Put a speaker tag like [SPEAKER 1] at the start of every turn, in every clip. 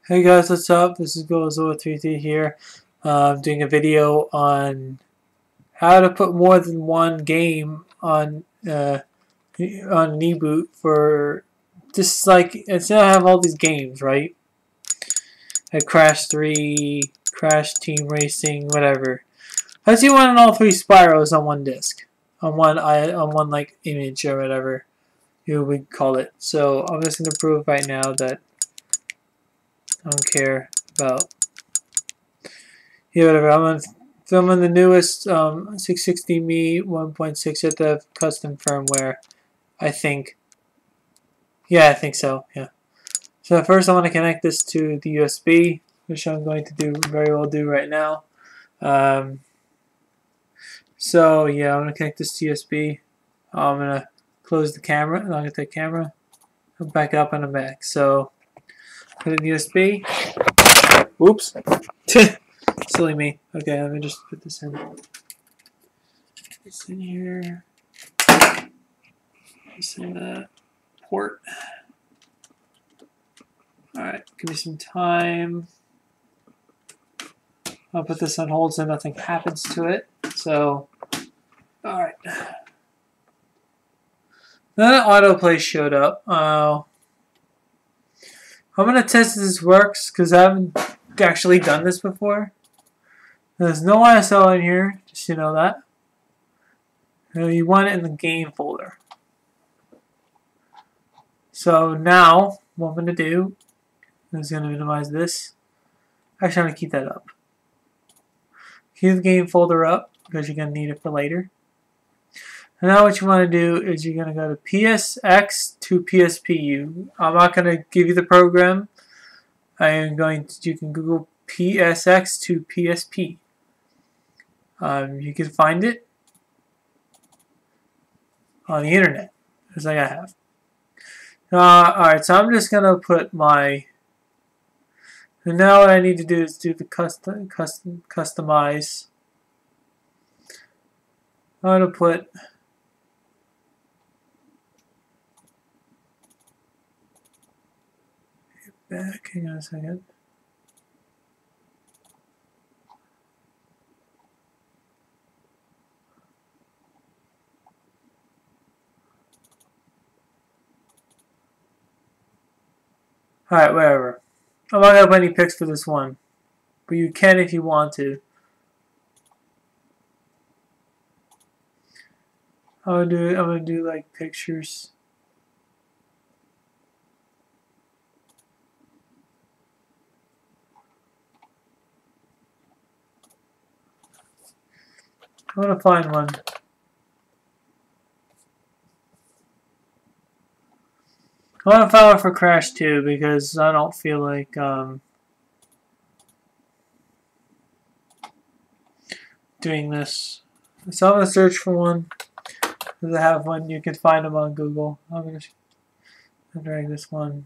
[SPEAKER 1] Hey guys, what's up? This is Gozo33 here. I'm doing a video on how to put more than one game on an eboot for just like instead of have all these games, right? Like Crash 3, Crash Team Racing, whatever. I see one and all three Spyros on one disc, on one like image or whatever you would call it. So I'm just gonna prove right now that I don't care about. Yeah, whatever. I'm filming the newest 660Me 1.6 at the custom firmware. I think. Yeah, I think so. Yeah. So first, I want to connect this to the USB, which I'm going to do very well do right now. So yeah, I'm gonna connect this to USB. I'm gonna close the camera, and I'll get the camera. I'll back up and I'm back. So put it in USB. Oops. Silly me. Okay, let me just put this in. It's in here. It's in the port. Alright, give me some time. I'll put this on hold so nothing happens to it. So, alright. Then autoplay showed up. I'm going to test if this works because I haven't actually done this before. There's no ISO in here, just so you know that. You want it in the game folder. So now, what I'm going to do is going to minimize this. Actually, I'm going to keep that up. Keep the game folder up because you're going to need it for later. And now what you want to do is you're going to go to PSX to PSPU. I'm not going to give you the program. You can Google PSX to PSP. You can find it on the internet, as I have. Alright, so I'm just going to put my... And now what I need to do is do the customize. I'm going to put... Back, hang on a second. Alright, whatever. I'm not going to put any pics for this one. But you can if you want to. I'm gonna do like pictures. I'm gonna find one. I want to find one for Crash 2 because I don't feel like doing this. So I'm gonna search for one. Because I have one, you can find them on Google. I'm gonna drag this one.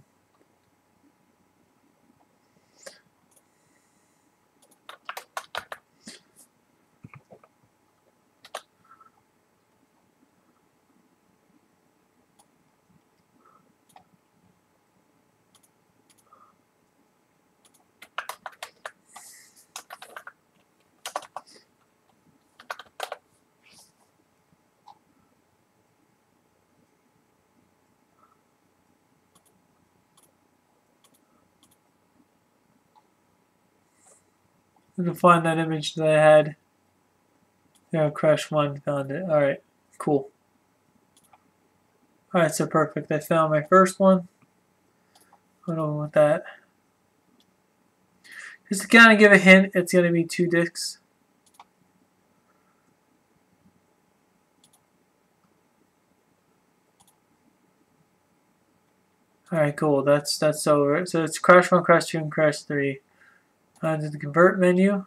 [SPEAKER 1] I'm gonna find that image that I had. Yeah, Crash 1, found it. Alright, cool. Alright, so perfect. I found my first one. Hold on with that. Just to kind of give a hint, it's going to be 2 discs. Alright, cool. That's over. So it's Crash 1, Crash 2, and Crash 3. To the convert menu.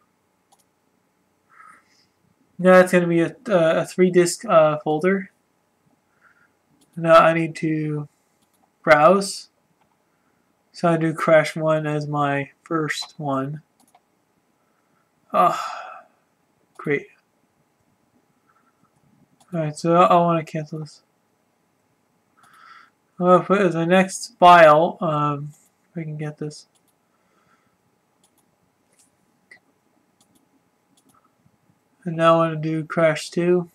[SPEAKER 1] Now it's going to be a 3-disc folder. Now I need to browse. So I do Crash 1 as my first one. Great. Alright, so I want to cancel this. I'm going to put as my next file, if I can get this. And now I want to do crash 2.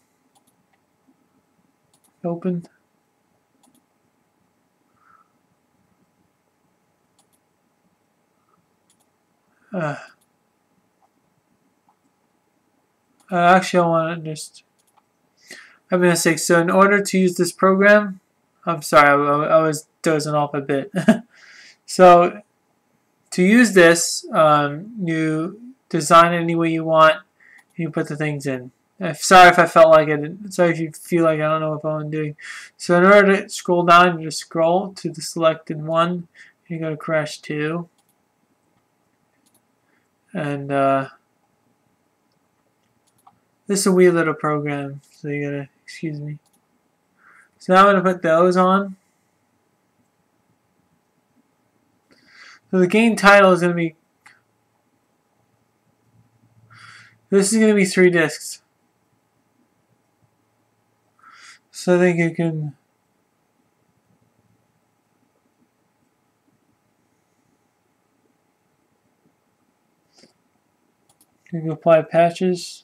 [SPEAKER 1] Open. Actually, I want to just... I'm going to say, so in order to use this program... I'm sorry, I was dozing off a bit. So, to use this, you design it any way you want. You put the things in. Sorry if I felt like it. Sorry if you feel like I don't know what I'm doing. So in order to scroll down, you just scroll to the selected one. You go to crash 2. And this is a wee little program. So you gotta, excuse me. So now I'm going to put those on. So the game title is going to be... This is going to be 3 discs. So I think you can... You can apply patches.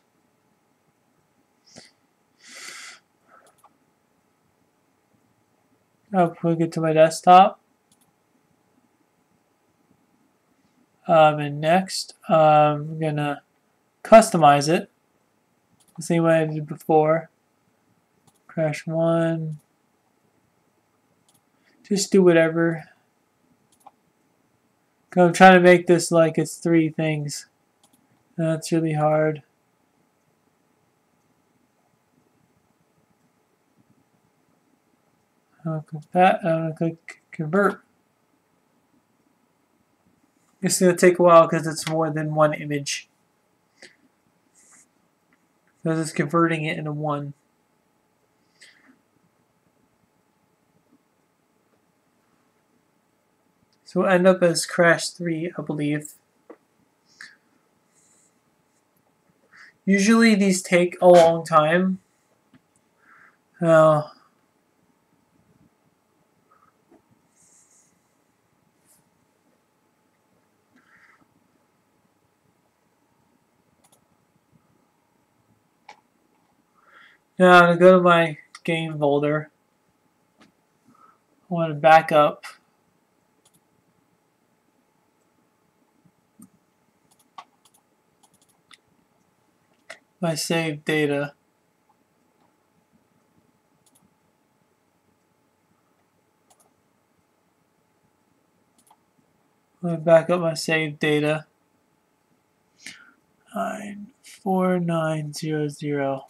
[SPEAKER 1] I'll plug it to my desktop. And next, I'm going to customize it the same way I did before. Crash 1. Just do whatever. I'm trying to make this like it's 3 things. That's really hard. I'll click that. I'm going to click convert. It's going to take a while because it's more than one image. Because it's converting it into one. So we'll end up as crash 3, I believe. Usually these take a long time. Now, I'm going to go to my game folder. I want to back up. My saved data. I'm going to back up my saved data. 94900.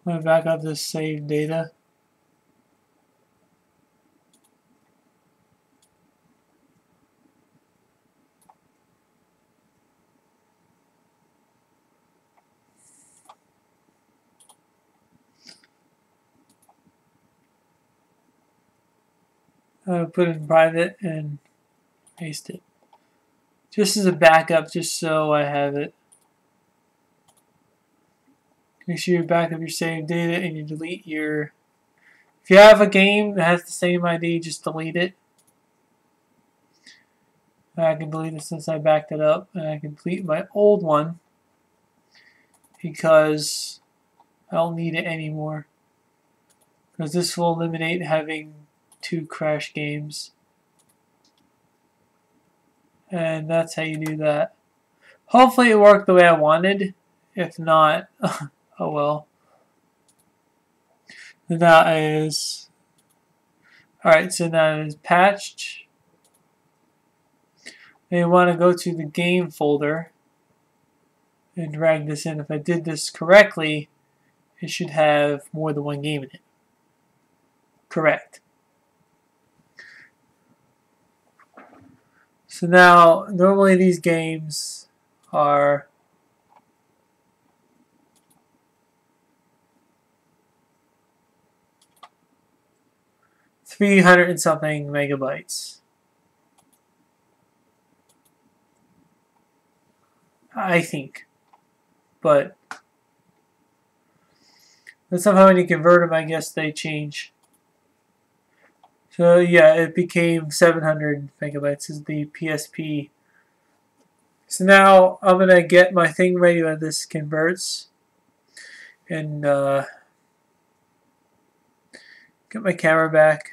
[SPEAKER 1] I'm going to back up this saved data. I'm going to put it in private and paste it. Just as a backup, just so I have it. Make sure you back up your saved data and you delete your... If you have a game that has the same ID, just delete it. I can delete it since I backed it up. And I can delete my old one because I don't need it anymore. Because this will eliminate having 2 crash games. And that's how you do that. Hopefully it worked the way I wanted. If not, oh well. That is... Alright, so now it is patched. And you want to go to the game folder and drag this in. If I did this correctly, it should have more than one game in it. Correct. So now, normally these games are $300 and something megabytes. I think. But somehow when you convert them, I guess they change. So yeah, it became 700 megabytes is the PSP. So now I'm gonna get my thing ready when this converts, and get my camera back.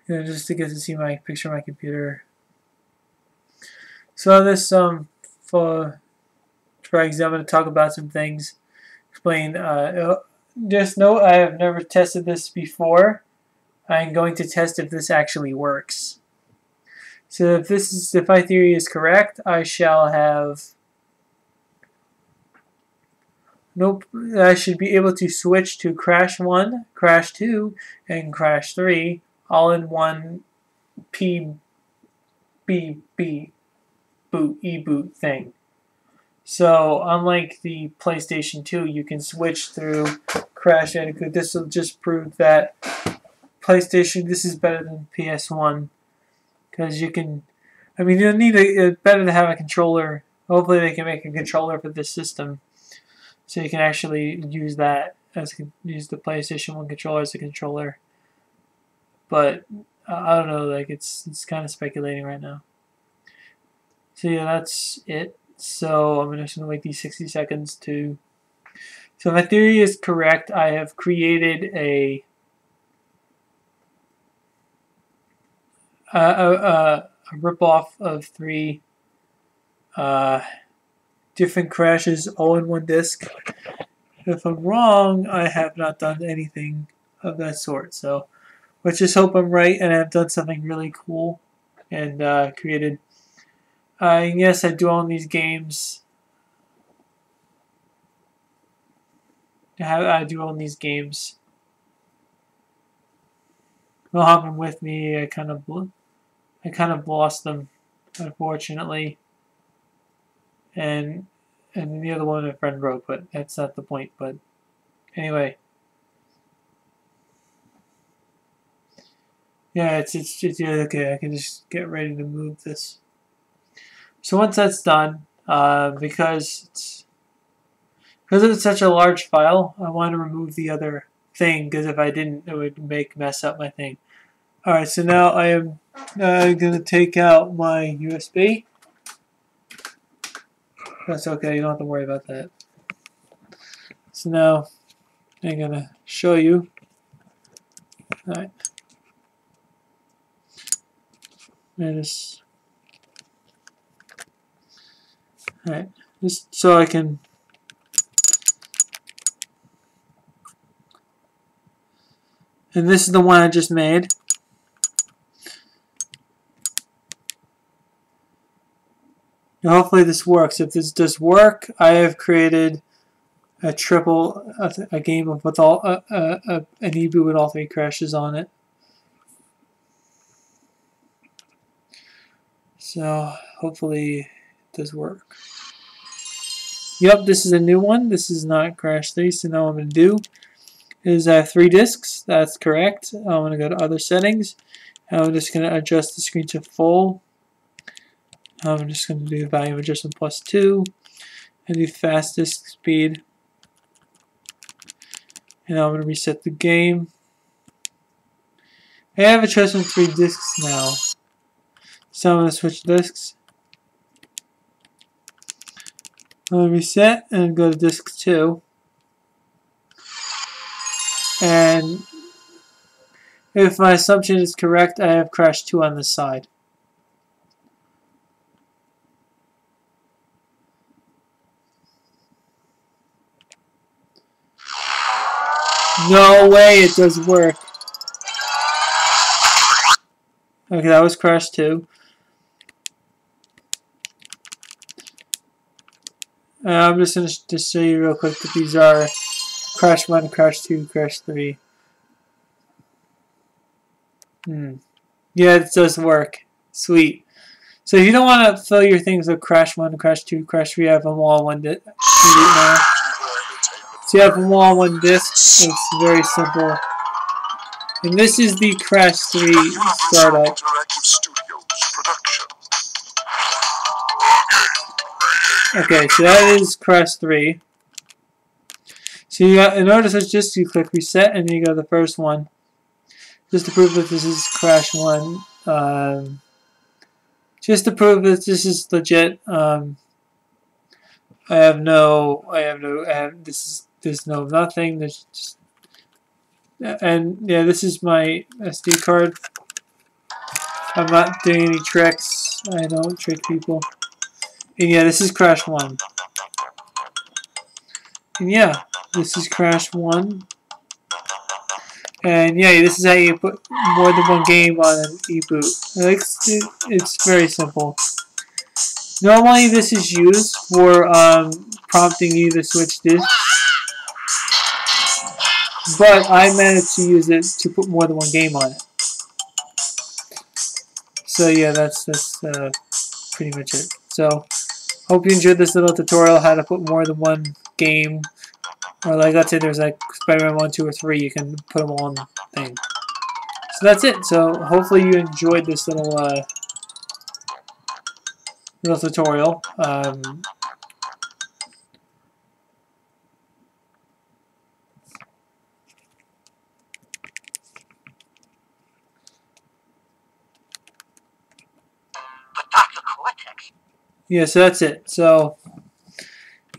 [SPEAKER 1] Just to get to see my picture of my computer. So this for example, I'm going to talk about some things. Explain. Just note I have never tested this before. I'm going to test if this actually works. So if my theory is correct, I shall have. Nope. I should be able to switch to Crash 1, Crash 2, and Crash 3 all in one eboot thing. So unlike the PlayStation 2, you can switch through Crash Bandicoot. This will just prove that PlayStation, this is better than PS1 because you can. I mean, you'll need better to have a controller. Hopefully, they can make a controller for this system, so you can actually use that use the PlayStation 1 controller as a controller. But I don't know. Like it's kind of speculating right now. So yeah, that's it. So I'm just going to wait these 60 seconds to. So if my theory is correct, I have created a ripoff of 3 different crashes all in one disk. If I'm wrong, I have not done anything of that sort. So let's just hope I'm right and I've done something really cool and created. Yes, I do own these games. I do own these games. I don't have them with me. I kind of lost them, unfortunately. And the other one my friend wrote, but that's not the point. But anyway, yeah, it's yeah, okay. I can just get ready to move this. So once that's done, because it's such a large file, I want to remove the other thing because if I didn't, it would mess up my thing. All right, so now I am going to take out my USB. That's okay, you don't have to worry about that. So now I'm going to show you. All right. Alright, just so I can. And this is the one I just made. Now hopefully this works. If this does work, I have created a game with all an eboot with all 3 crashes on it. So hopefully it does work. Yep, this is a new one. This is not Crash 3. So now what I'm going to do is I have 3 disks. That's correct. I'm going to go to other settings. And I'm just going to adjust the screen to full. I'm just going to do volume adjustment +2 and do fast disk speed. And I'm going to reset the game. I have a choice from 3 disks now. So I'm going to switch disks. I'm going to reset and go to disk 2. And if my assumption is correct, I have Crash 2 on this side. No way it does work. Okay, that was Crash 2. I'm just going to show you real quick that these are Crash 1, Crash 2, Crash 3. Yeah, it does work. Sweet. So if you don't want to fill your things with Crash 1, Crash 2, Crash 3, have them all on one disc. So you have them all on one disc. It's very simple. And this is the Crash 3 startup. Okay, so that is Crash 3. So you got, in order to just you click reset and then you go to the first one, just to prove that this is Crash 1. Just to prove that this is legit. there's no nothing. There's just, and yeah, this is my SD card. I'm not doing any tricks. I don't trick people. And yeah, this is Crash 1. And yeah, this is Crash 1. And yeah, this is how you put more than one game on an eboot. It's very simple. Normally this is used for prompting you to switch discs. But I managed to use it to put more than one game on it. So yeah, that's pretty much it. So hope you enjoyed this little tutorial how to put more than one game. Or like, let's say there's like Spider-Man 1, 2, or 3, you can put them all on the thing. So that's it. So hopefully you enjoyed this little tutorial. Yeah, so that's it. So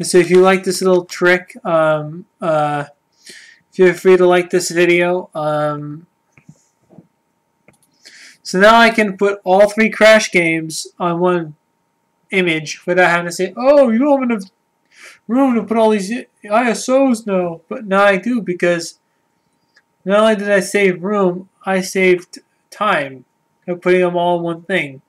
[SPEAKER 1] if you like this little trick, feel free to like this video. So now I can put all 3 Crash games on one image without having to say, oh, you don't have enough room to put all these ISOs now. But now I do, because not only did I save room, I saved time of putting them all in one thing.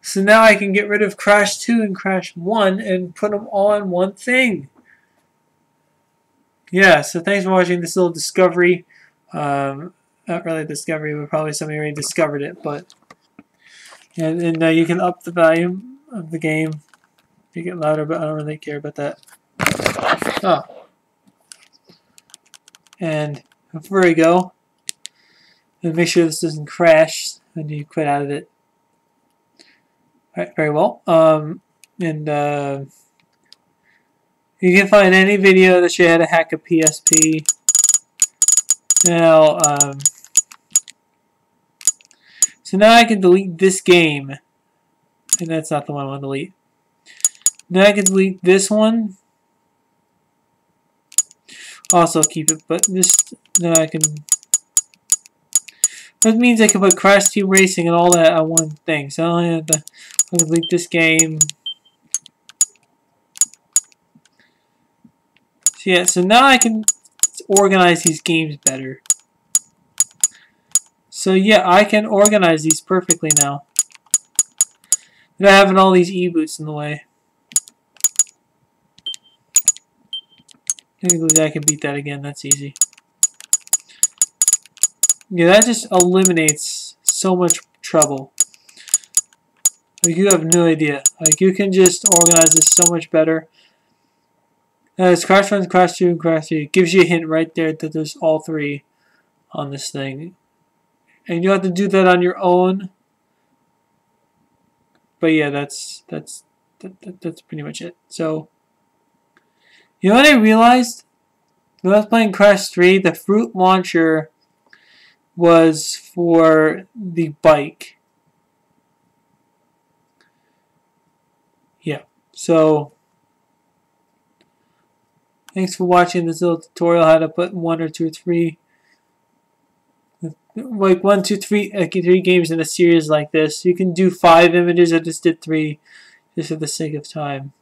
[SPEAKER 1] So now I can get rid of Crash 2 and Crash 1 and put them all in one thing. Yeah, so thanks for watching this little discovery. Not really a discovery, but probably somebody already discovered it. But and you can up the volume of the game. You get louder, but I don't really care about that. Oh. And before we go, and make sure this doesn't crash when you quit out of it. Alright, very well. You can find any video that shows you how to hack a PSP. Now, so now I can delete this game. And that's not the one I want to delete. Now I can delete this one. Also keep it, but this, now I can... That means I can put Crash Team Racing and all that on one thing. So I only have to delete this game. So yeah, so now I can organize these games better. So yeah, I can organize these perfectly now. Without having all these eboots in the way. I can beat that again, that's easy. Yeah, that just eliminates so much trouble. Like, you have no idea. Like, you can just organize this so much better. It's Crash 1, Crash 2, and Crash 3. It gives you a hint right there that there's all 3 on this thing. And you have to do that on your own. But yeah, that's pretty much it. So, you know what I realized? When I was playing Crash 3, the fruit launcher was for the bike. Yeah, so thanks for watching this little tutorial how to put 1 or 2 or 3, like 1, 2, 3, 3 games in a series like this. You can do 5 images. I just did 3 just for the sake of time.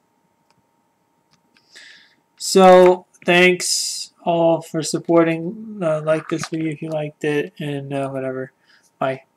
[SPEAKER 1] So thanks all for supporting. Like this video if you liked it, and whatever. Bye.